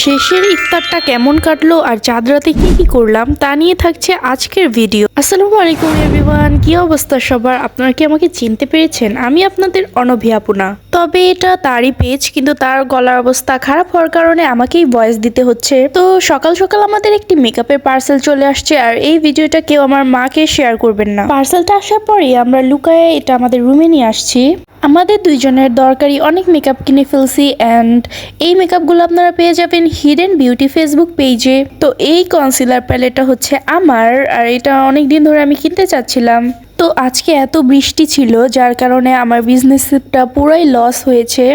শেষের ইফতারটা কেমন কাটলো আর চাঁদ রাতে কি করলাম তা নিয়ে থাকছে আজকের ভিডিও। আসসালামু আলাইকুম এভরিওয়ান, কি অবস্থা সবার? আপনারা কি আমাকে চিনতে পেরেছেন? আমি আপনাদের অনভি আপুনা। তবে এটা তারই পেজ, কিন্তু তার গলার অবস্থা খারাপ হওয়ার কারণে আমাকেই ভয়েস দিতে হচ্ছে। তো সকাল সকাল আমাদের একটি মেকআপের পার্সেল চলে আসছে, আর এই ভিডিওটা কেউ আমার মাকে শেয়ার করবেন না। পার্সেলটা আসার পরে আমরা লুকায়ে এটা আমাদের রুমে নিয়ে আসছি। আমাদের দুইজনের দরকারি অনেক মেকআপ কিনে ফেলছি, অ্যান্ড এই মেকআপগুলো আপনারা পেয়ে যাবেন হিডেন বিউটি ফেসবুক পেজে। তো এই কনসিলার প্যালেটটা হচ্ছে আমার, আর এটা অনেক দিন ধরে আমি কিনতে চাচ্ছিলাম। তো আজকে এত বৃষ্টি ছিল যার কারণে আমার বিজনেসটা পুরাই লস হয়েছে।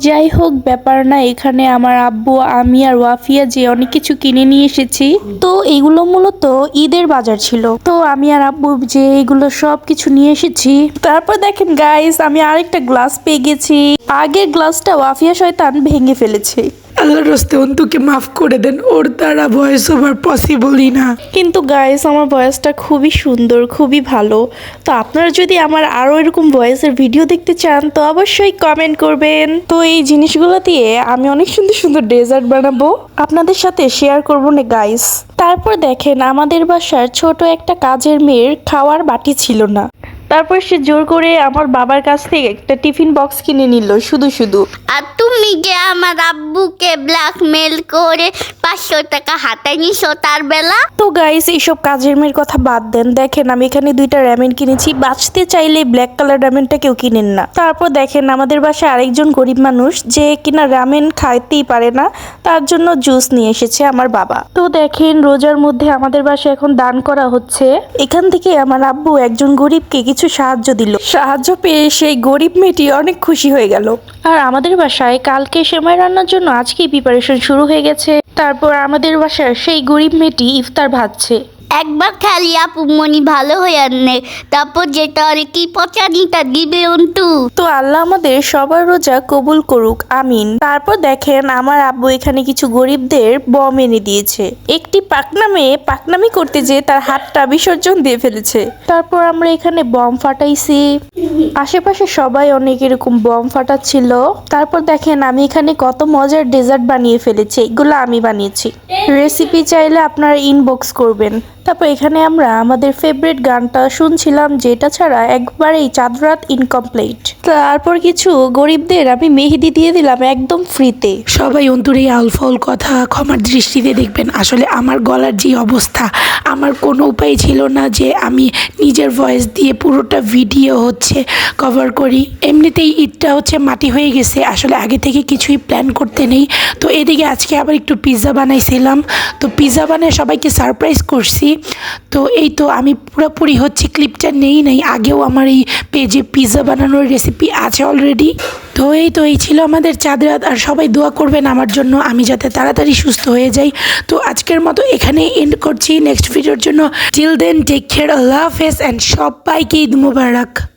যাই হোক, ব্যাপার না। এখানে আমার আব্বু, আমি আর ওয়াফিয়া যে অনেক কিছু কিনে নিয়ে এসেছি। তো এগুলো মূলত ঈদের বাজার ছিল, তো আমি আর আব্বু যে এগুলো সব কিছু নিয়ে এসেছি। তারপর দেখেন গাইস, আমি আরেকটা গ্লাস পেয়ে গেছি। আগের গ্লাসটা ওয়াফিয়া শয়তান ভেঙে ফেলেছে। আল্লাহর রাস্তে অন্তুকে মাফ করে দেন, ওর দ্বারা ভয়েস ওভার পসিবলই না। কিন্তু গাইস, আমার ভয়েসটা খুবই সুন্দর, খুবই ভালো। তো আপনারা যদি আমার আরো এরকম ভয়েসের ভিডিও দেখতে চান তো অবশ্যই কমেন্ট করবেন। তো এই জিনিসগুলো দিয়ে আমি অনেক সুন্দর সুন্দর ডেজার্ট বানাবো, আপনাদের সাথে শেয়ার করবো না গাইস। তারপর দেখেন, আমাদের বাসার ছোট একটা কাজের মেয়ের খাওয়ার বাটি ছিল না। তারপর সে জোর করে আমার বাবার কাছ থেকে একটা টিফিন বক্স কিনে নিল শুধু শুধু। আর তুমি যে আমার আব্বুকে ব্ল্যাকমেল করে 500 টাকা হাতে নিছো তার বেলা। তো গাইস, এইসব কাজের মেয়ের কথা বাদ দেন। দেখেন, আমি এখানে 2টা র্যামেন কিনেছি। বাঁচতে চাইলে ব্ল্যাক কালার র্যামেনটা কেউ কিনেন না। তারপর দেখেন, আমাদের বাসায় আরেকজন গরিব মানুষ যে কিনা র্যামেন খাইতেই পারে না, তার জন্য জুস নিয়ে এসেছে আমার বাবা। তো দেখেন, রোজার মধ্যে আমাদের বাসায় এখন দান করা হচ্ছে। এখান থেকে আমার আব্বু একজন গরিবকে কিছু সাহায্য দিল। সাহায্য পেয়ে সেই গরিব মেয়েটি অনেক খুশি হয়ে গেল। আর আমাদের বাসায় কালকে সেমাই রান্নার জন্য আজকেই প্রিপারেশন শুরু হয়ে গেছে। তারপর আমাদের বাসায় সেই গরিব মেয়েটি ইফতার ভাজছে। একবার খালি আপু মনি ভালো হয়ে আনে, তারপর যেটা আর কি পচানিটা দিবে অন্তু। তো আল্লাহ আমাদের সবার রোজা কবুল করুক, আমিন। তারপর দেখেন, আমার আব্বু এখানে কিছু গরিবদের বম এনে দিয়েছে। একটি পাকনা মেয়ে পাকনামি করতে যেয়ে তার হাতটা বিসর্জন দিয়ে ফেলেছে। তারপর আমরা এখানে বম ফাটাইছি। আশেপাশে সবাই অনেক এরকম বম ফাটাচ্ছিল। তারপর দেখেন, আমি এখানে কত মজার ডেজার্ট বানিয়ে ফেলেছি। এগুলো আমি বানিয়েছি। রেসিপি চাইলে আপনারা ইনবক্স করবেন। তারপর এখানে আমরা আমাদের ফেভারিট গানটা শুনছিলাম, যেটা ছাড়া একবারেই চাঁদ রাত ইনকমপ্লিট। তারপর কিছু গরিবদের আমি মেহেদি দিয়ে দিলাম একদম ফ্রিতে। সবাই অন্তুর এই আলফল কথা ক্ষমার দৃষ্টিতে দেখবেন। আসলে আমার গলার যে অবস্থা, আমার কোনো উপায় ছিল না যে আমি নিজের ভয়েস দিয়ে পুরোটা ভিডিও হচ্ছে কভার করি। এমনিতেই ঈদটা হচ্ছে মাটি হয়ে গেছে, আসলে আগে থেকে কিছুই প্ল্যান করতে নেই। তো এদিকে আজকে আবার একটু পিৎজা বানাইছিলাম। তো পিৎজা বানিয়ে সবাইকে সারপ্রাইজ করছি। তো এই তো আমি পুরোপুরি হচ্ছে ক্লিপটা নেই আগেও আমার এই পেজে পিৎজা বানানোর রেসিপি আছে অলরেডি। তো এই ছিল আমাদের চাঁদ রাত। আর সবাই দোয়া করবেন আমার জন্য, আমি যাতে তাড়াতাড়ি সুস্থ হয়ে যাই। তো আজকের মতো এখানেই এন্ড করছি। নেক্সট ভিডিওর জন্য টিল দেন টেক কেয়ার, আল্লাহ হাফেজ, অ্যান্ড সবাইকে ঈদ মুবারক।